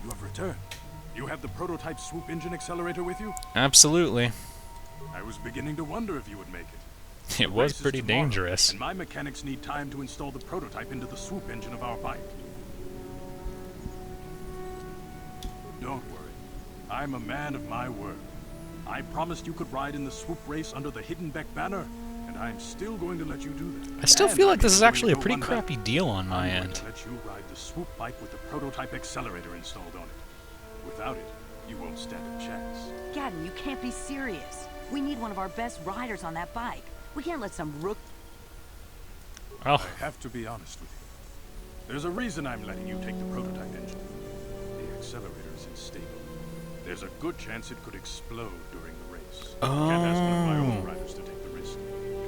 You have returned. You have the prototype swoop engine accelerator with you? Absolutely. I was beginning to wonder if you would make it. It was pretty dangerous. And my mechanics need time to install the prototype into the swoop engine of our bike. Don't worry. I'm a man of my word. I promised you could ride in the swoop race under the hidden Bikh banner, and I'm still going to let you do that. I still feel like this is actually a pretty crappy deal on my end. I'm going to let you ride the swoop bike with the prototype accelerator installed on it. Without it, you won't stand a chance. Gadden, you can't be serious. We need one of our best riders on that bike. We can't let some rook... Oh. I have to be honest with you. There's a reason I'm letting you take the prototype engine. The accelerator is unstable. There's a good chance it could explode during the race. Oh. I can't ask one of my own riders to take the risk.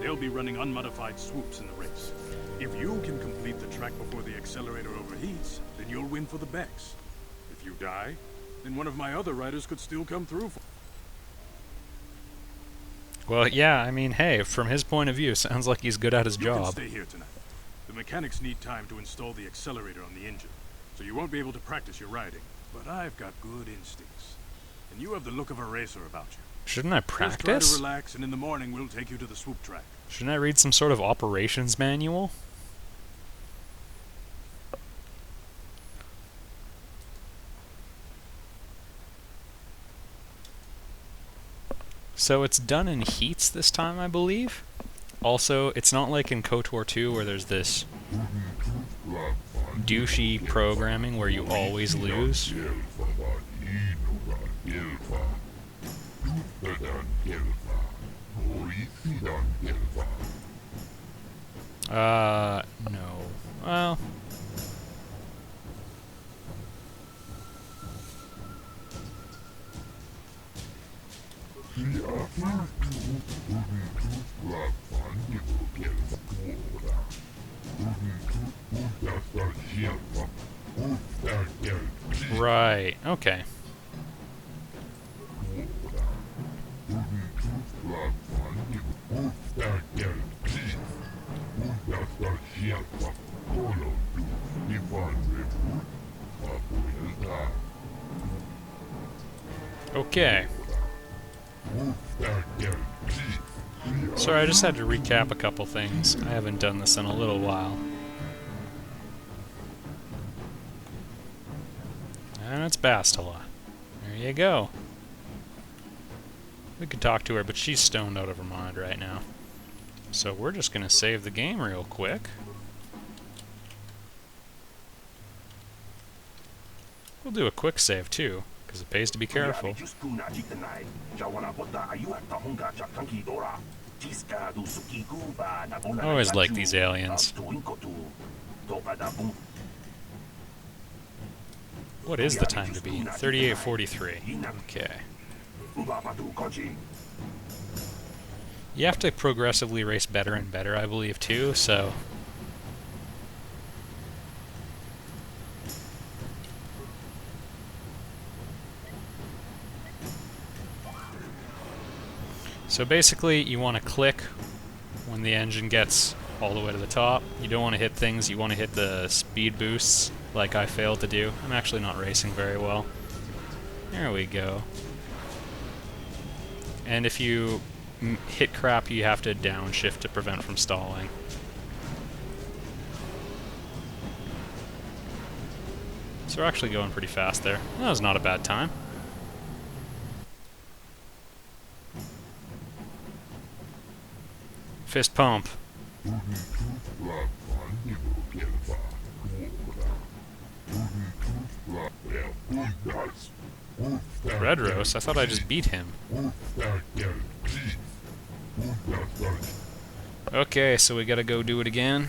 They'll be running unmodified swoops in the race. If you can complete the track before the accelerator overheats, then you'll win for the Bikhs. If you die, then one of my other riders could still come through for... Well, yeah, I mean, hey, from his point of view, sounds like he's good at his You can job. stay here tonight. The mechanics need time to install the accelerator on the engine, so you won't be able to practice your riding. But I've got good instincts, and you have the look of a racer about you. Shouldn't I Just try practice? to relax, and in the morning we'll take you to the swoop track. Shouldn't I read some sort of operations manual? So it's done in heats this time, I believe. Also, it's not like in KotOR 2 where there's this douchey programming where you always lose. No. Well... Right, okay. Okay. Sorry, I just had to recap a couple things. I haven't done this in a little while. And it's Bastila. There you go. We could talk to her, but she's stoned out of her mind right now. So we're just gonna save the game real quick. We'll do a quick save too, because it pays to be careful. I always like these aliens. What is the time to beat? 38:43. Okay. You have to progressively race better and better, I believe, too, so... So basically, you want to click when the engine gets all the way to the top. You don't want to hit things, you want to hit the speed boosts, like I failed to do. I'm actually not racing very well. There we go. And if you hit crap, you have to downshift to prevent from stalling. So we're actually going pretty fast there. That was not a bad time. Fist pump. Red Rose? I thought I just beat him. Okay, so we gotta go do it again.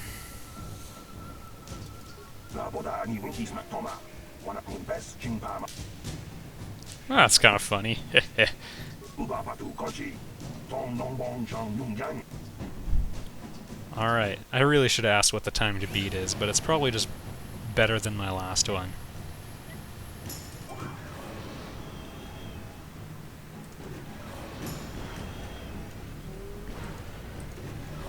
That's kind of funny. Alright, I really should ask what the time to beat is, but it's probably just better than my last one.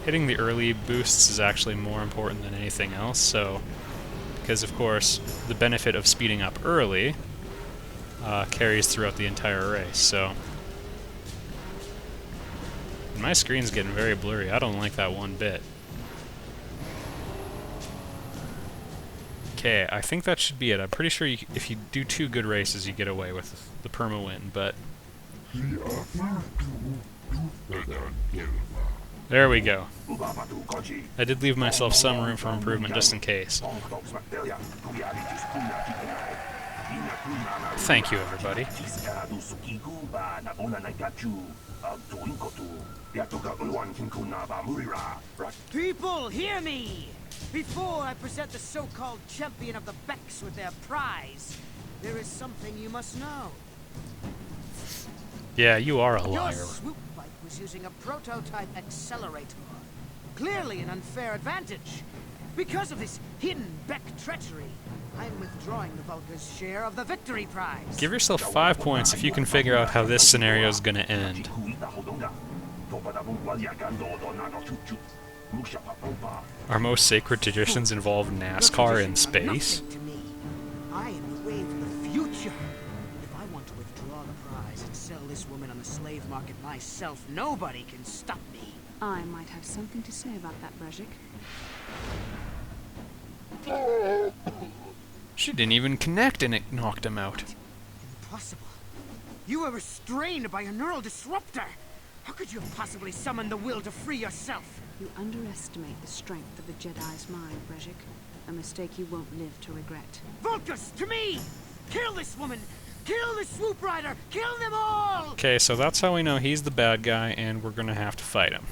Hitting the early boosts is actually more important than anything else, so... Because, of course, the benefit of speeding up early carries throughout the entire race, so... My screen's getting very blurry. I don't like that one bit. Okay, I think that should be it. I'm pretty sure if you do 2 good races, you get away with the perma-win, but... There we go. I did leave myself some room for improvement just in case. Thank you, everybody. People, hear me! Before I present the so-called champion of the Bikhs with their prize, there is something you must know. Yeah, you are a Your liar. swoop bike was using a prototype accelerator. Clearly an unfair advantage. Because of this hidden Bikh treachery, I'm withdrawing the Vulkar's share of the victory prize. Give yourself 5 points if you can figure out how this scenario is going to end. Our most sacred traditions involve NASCAR in space? Nothing to me. I am the wave of the future. If I want to withdraw the prize and sell this woman on the slave market myself, nobody can stop me. I might have something to say about that, Bikh. She didn't even connect and it knocked him out. Impossible. You were restrained by a neural disruptor. How could you have possibly summoned the will to free yourself? You underestimate the strength of a Jedi's mind, Bikh. A mistake you won't live to regret. Vulkars, to me! Kill this woman! Kill the swoop rider! Kill them all! Okay, so that's how we know he's the bad guy and we're gonna have to fight him.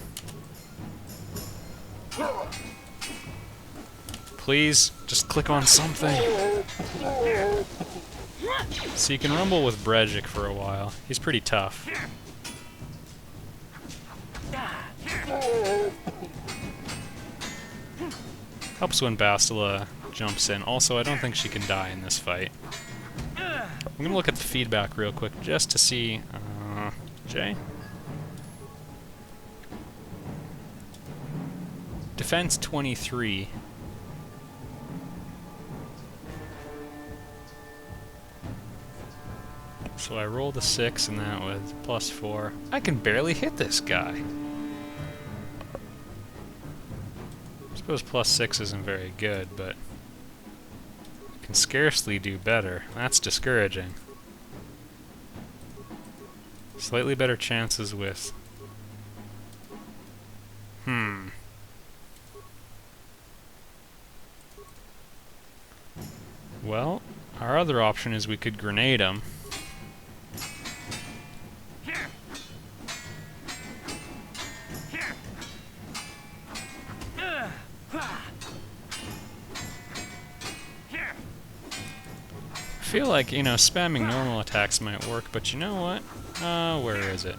Please, just click on something. So you can rumble with Bikh for a while. He's pretty tough. Helps when Bastila jumps in. Also, I don't think she can die in this fight. I'm gonna look at the feedback real quick just to see... Jay? Defense 23. So I rolled a 6 and that was +4. I can barely hit this guy. I suppose +6 isn't very good, but I can scarcely do better. That's discouraging. Slightly better chances with... Well, our other option is we could grenade him. I feel like, you know, spamming normal attacks might work, but you know what? Where is it?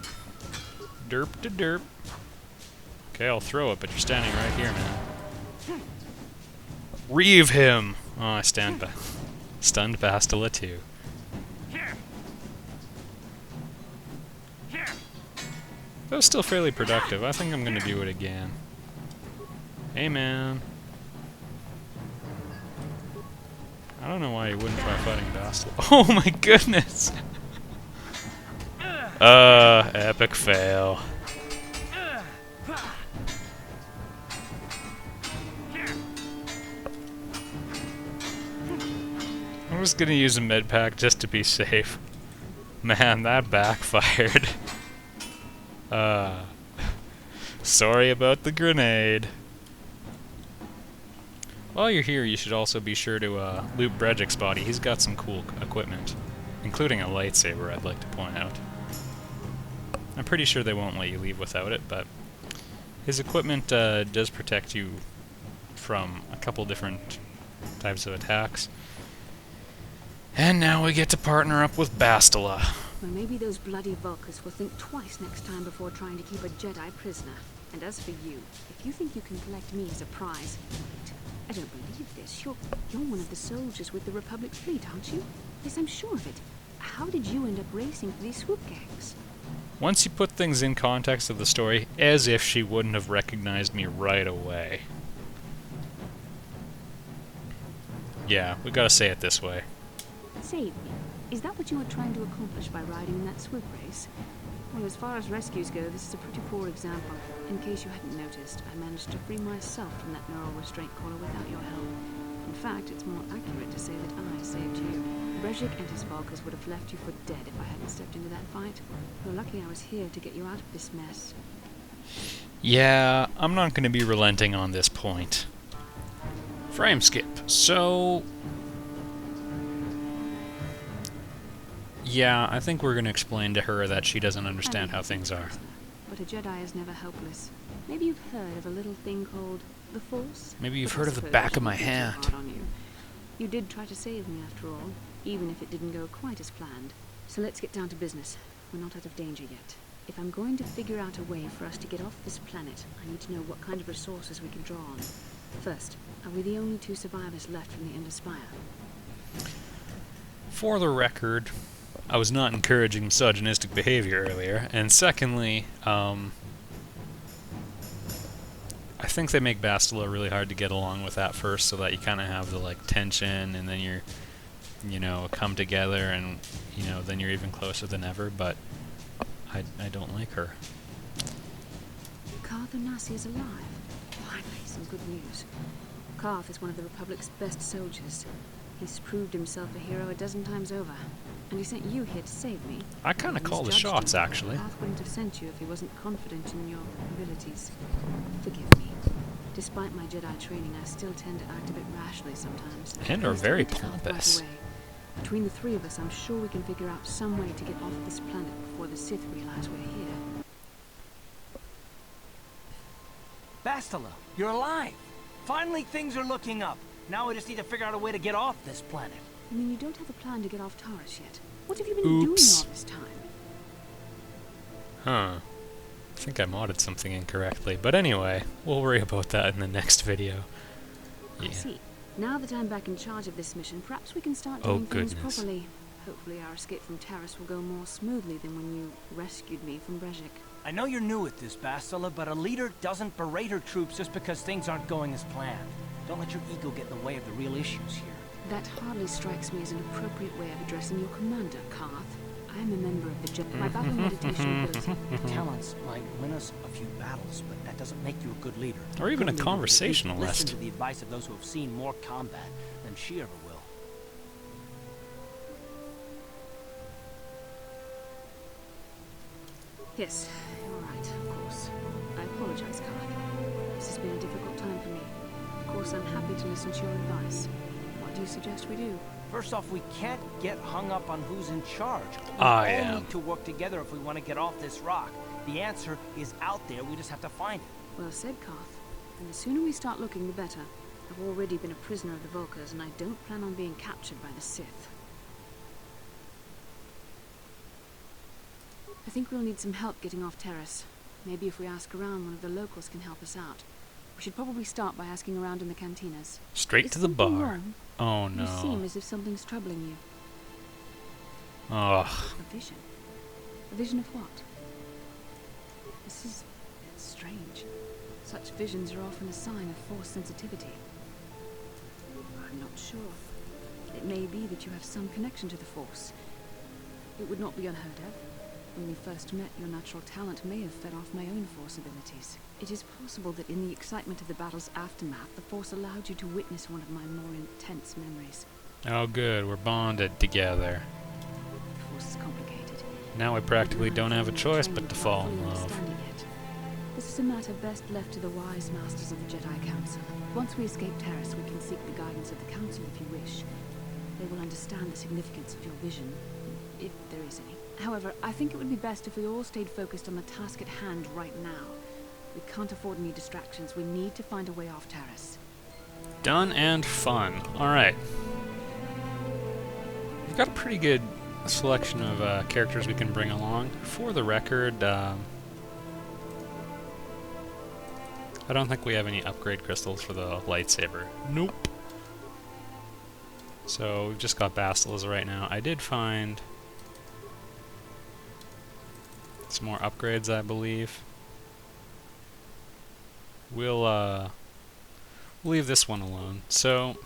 Derp to derp. Okay, I'll throw it, but you're standing right here, man. Reave him! Oh, I stunned Bastila too. That was still fairly productive. I think I'm gonna do it again. Hey, man. I don't know why you wouldn't try fighting Bastila. Oh my goodness! Epic fail. I'm just gonna use a med pack just to be safe. Man, that backfired. Sorry about the grenade. While you're here, you should also be sure to loot Bikh's body. He's got some cool equipment, including a lightsaber, I'd like to point out. I'm pretty sure they won't let you leave without it, but his equipment does protect you from a couple different types of attacks. And now we get to partner up with Bastila. Well, maybe those bloody Vulkars will think twice next time before trying to keep a Jedi prisoner. And as for you, if you think you can collect me as a prize... Wait, I don't believe this. You're one of the soldiers with the Republic fleet, aren't you? Yes, I'm sure of it. How did you end up racing for these swoop gangs? Once you put things in context of the story, as if she wouldn't have recognized me right away. Yeah, we gotta say it this way. Save me. Is that what you were trying to accomplish by riding in that swoop race? Well, as far as rescues go, this is a pretty poor example. In case you hadn't noticed, I managed to free myself from that neural restraint collar without your help. In fact, it's more accurate to say that I saved you. Bikh and his Vulkars would have left you for dead if I hadn't stepped into that fight. You're lucky I was here to get you out of this mess. Yeah, I'm not going to be relenting on this point. Frame skip. So... yeah, I think we're going to explain to her that she doesn't understand how things are. But a Jedi is never helpless. Maybe you've heard of a little thing called the Force? Maybe you've But I heard of the suppose back I of my shouldn't be too hand. hard on you. You did try to save me after all, even if it didn't go quite as planned. So let's get down to business. We're not out of danger yet. If I'm going to figure out a way for us to get off this planet, I need to know what kind of resources we can draw on. First, are we the only two survivors left from the Ender Spire? For the record, I was not encouraging misogynistic behavior earlier, and secondly, I think they make Bastila really hard to get along with at first, so that you kind of have the like tension, and then you're, you know, come together, and you know, then you're even closer than ever. But I don't like her. Karth Onasi is alive. Finally, some good news. Karth is one of the Republic's best soldiers. He's proved himself a hero a dozen times over. And he sent you here to save me. I kind of call the Misjudged shots, him. actually. Karth wouldn't have sent you if he wasn't confident in your abilities. Forgive me. Despite my Jedi training, I still tend to act a bit rashly sometimes. And are Let's very get to Karth right pompous. away. Between the three of us, I'm sure we can figure out some way to get off this planet before the Sith realize we're here. Bastila, you're alive! Finally, things are looking up. Now we just need to figure out a way to get off this planet. I mean, you don't have a plan to get off Taurus yet. What have you been Oops. doing all this time? Huh. I think I modded something incorrectly. But anyway, we'll worry about that in the next video. I see. Now that I'm back in charge of this mission, perhaps we can start doing things properly. Hopefully our escape from Taurus will go more smoothly than when you rescued me from Bikh. I know you're new at this, Bastila, but a leader doesn't berate her troops just because things aren't going as planned. Don't let your ego get in the way of the real issues here. That hardly strikes me as an appropriate way of addressing your commander, Karth. I am a member of the Jedi. My battle meditation ability. Talents might win us a few battles, but that doesn't make you a good leader. Or even a Good leader will at least conversationalist. Listen to the advice of those who have seen more combat than she ever will. Yes, you're right, of course. I apologize, Karth. This has been a difficult time for me. Of course, I'm happy to listen to your advice. What do you suggest we do? First off, we can't get hung up on who's in charge. We I all am. need to work together if we want to get off this rock. The answer is out there. We just have to find it. Well said, Karth. And the sooner we start looking, the better. I've already been a prisoner of the Vulkars, and I don't plan on being captured by the Sith. I think we'll need some help getting off Taurus. Maybe if we ask around, one of the locals can help us out. We should probably start by asking around in the cantinas. Straight Is to the something bar. wrong? Oh You seem no. as if something's troubling you. Ugh. A vision. A vision of what? This is strange. Such visions are often a sign of Force sensitivity. I'm not sure. It may be that you have some connection to the Force. It would not be unheard of. When we first met, your natural talent may have fed off my own Force abilities. It is possible that in the excitement of the battle's aftermath, the Force allowed you to witness one of my more intense memories. Oh good, we're bonded together. The Force is complicated. Now we practically don't have a choice but to fall in love. This is a matter best left to the wise masters of the Jedi Council. Once we escape Taurus, we can seek the guidance of the Council if you wish. They will understand the significance of your vision, if there is any. However, I think it would be best if we all stayed focused on the task at hand right now. We can't afford any distractions. We need to find a way off Taurus. Done and fun. Alright. We've got a pretty good selection of characters we can bring along. For the record, I don't think we have any upgrade crystals for the lightsaber. Nope. So we've just got Bastilas right now. I did find some more upgrades, I believe. We'll leave this one alone. So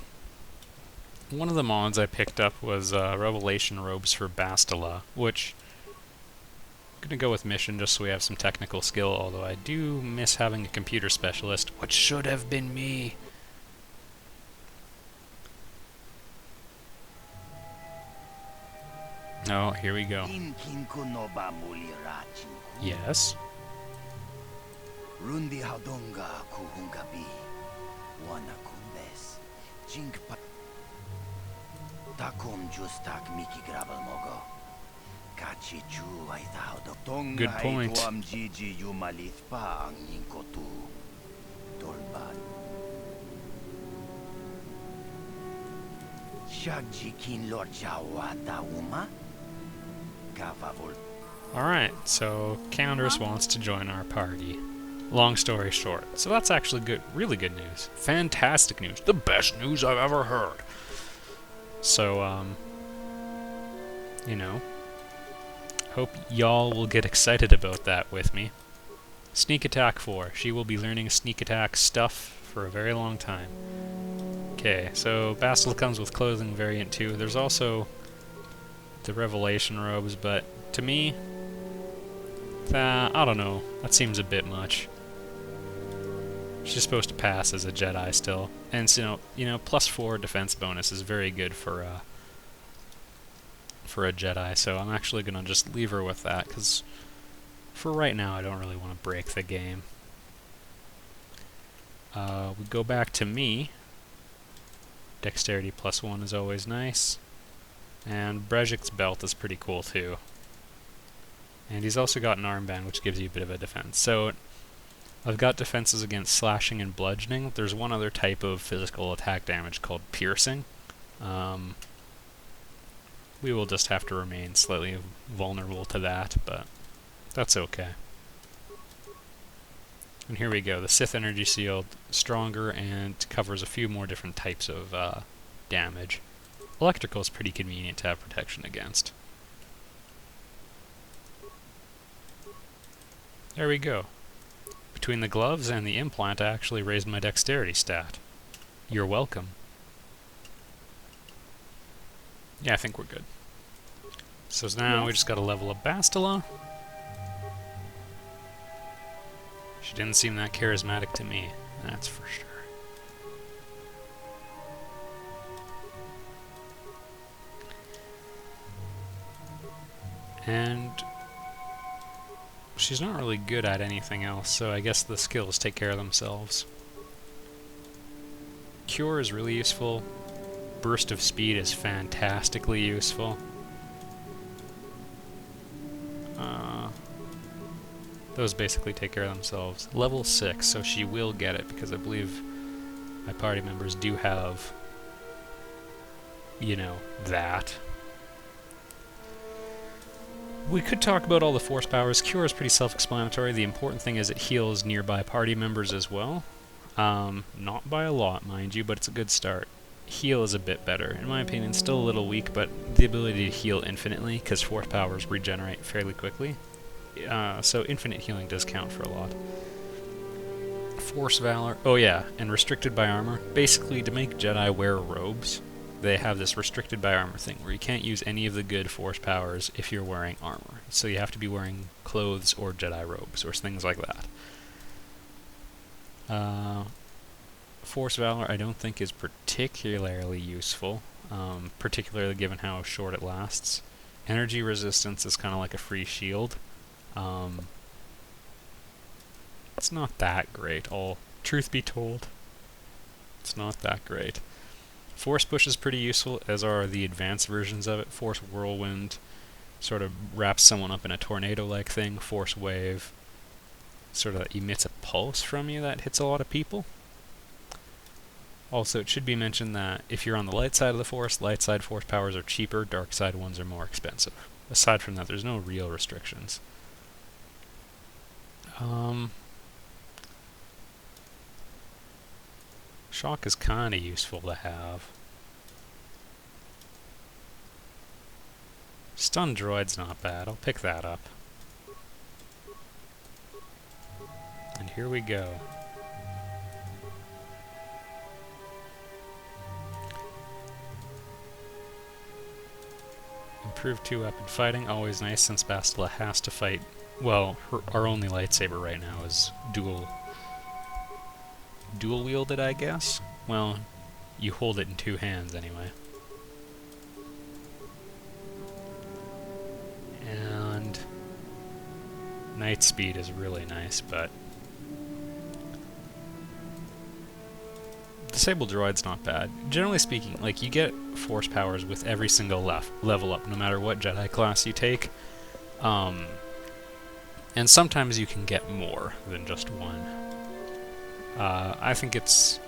one of the mods I picked up was Revelation Robes for Bastila, which I'm gonna go with mission just so we have some technical skill, although I do miss having a computer specialist, which should have been me. Oh, here we go. Yes. Rundi haudonga kuhungabi, wana kumbes, jinkpa. Takom justak miki grabal mogo. Kachi chu ay thaudo. Good point. Tuam jiji yumalit pa ang ninkotu. Dolban. Shagji kin lord jawa uma. Kavavul. Alright, so Countess wants to join our party. Long story short. So that's actually good, really good news. Fantastic news. The best news I've ever heard. So, you know, hope y'all will get excited about that with me. Sneak attack 4. She will be learning sneak attack stuff for a very long time. Okay, so Bastila comes with clothing variant 2. There's also the Revelation robes, but to me, I don't know. That seems a bit much. She's supposed to pass as a Jedi still, and so +4 defense bonus is very good for a Jedi. So I'm actually gonna just leave her with that because for right now I don't really want to break the game. We go back to me. Dexterity +1 is always nice, and Brejik's belt is pretty cool too. And he's also got an armband, which gives you a bit of a defense. So I've got defenses against slashing and bludgeoning. There's one other type of physical attack damage called piercing. We will just have to remain slightly vulnerable to that, but that's okay. And here we go. The Sith Energy Shield, stronger and covers a few more different types of damage. Electrical is pretty convenient to have protection against. There we go. Between the gloves and the implant, I actually raised my dexterity stat. You're welcome. Yeah, I think we're good. So now we just gotta level up Bastila. She didn't seem that charismatic to me, that's for sure. And she's not really good at anything else, so I guess the skills take care of themselves. Cure is really useful. Burst of Speed is fantastically useful. Those basically take care of themselves. Level 6, so she will get it, because I believe my party members do have, you know, that. We could talk about all the force powers. Cure is pretty self-explanatory. The important thing is it heals nearby party members as well. Not by a lot, mind you, but it's a good start. Heal is a bit better. In my opinion, still a little weak, but the ability to heal infinitely, because force powers regenerate fairly quickly. So infinite healing does count for a lot. Force Valor. Oh yeah, and restricted by armor. Basically, to make Jedi wear robes, they have this restricted by armor thing, where you can't use any of the good force powers if you're wearing armor. So you have to be wearing clothes or Jedi robes, or things like that. Force Valor I don't think is particularly useful, particularly given how short it lasts. Energy Resistance is kind of like a free shield. It's not that great, truth be told. It's not that great. Force Push is pretty useful, as are the advanced versions of it. Force Whirlwind sort of wraps someone up in a tornado-like thing. Force Wave sort of emits a pulse from you that hits a lot of people. Also, it should be mentioned that if you're on the light side of the Force, light side force powers are cheaper, dark side ones are more expensive. Aside from that, there's no real restrictions. Shock is kinda useful to have. Stun Droid's not bad, I'll pick that up. And here we go. Improved 2-weapon fighting, always nice since Bastila has to fight. Well, our only lightsaber right now is dual wielded, I guess? Well, you hold it in 2 hands anyway. And night speed is really nice, but Disable Droid's not bad. Generally speaking, like, you get force powers with every single level up, no matter what Jedi class you take. And sometimes you can get more than just one. I think it's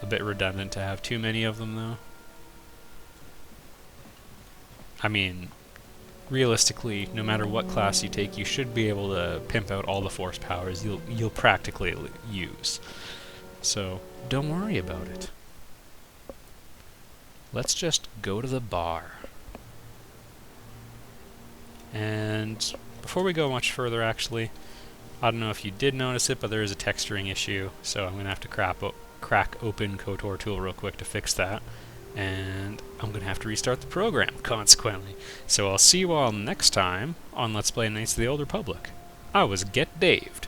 a bit redundant to have too many of them, though. I mean, realistically, no matter what class you take, you should be able to pimp out all the force powers you'll practically use. So, don't worry about it. Let's just go to the bar. And before we go much further, actually, I don't know if you did notice it, but there is a texturing issue, so I'm going to have to crack open KotOR tool real quick to fix that. And I'm going to have to restart the program, consequently. So I'll see you all next time on Let's Play Knights of the Old Republic. I was Get Daved.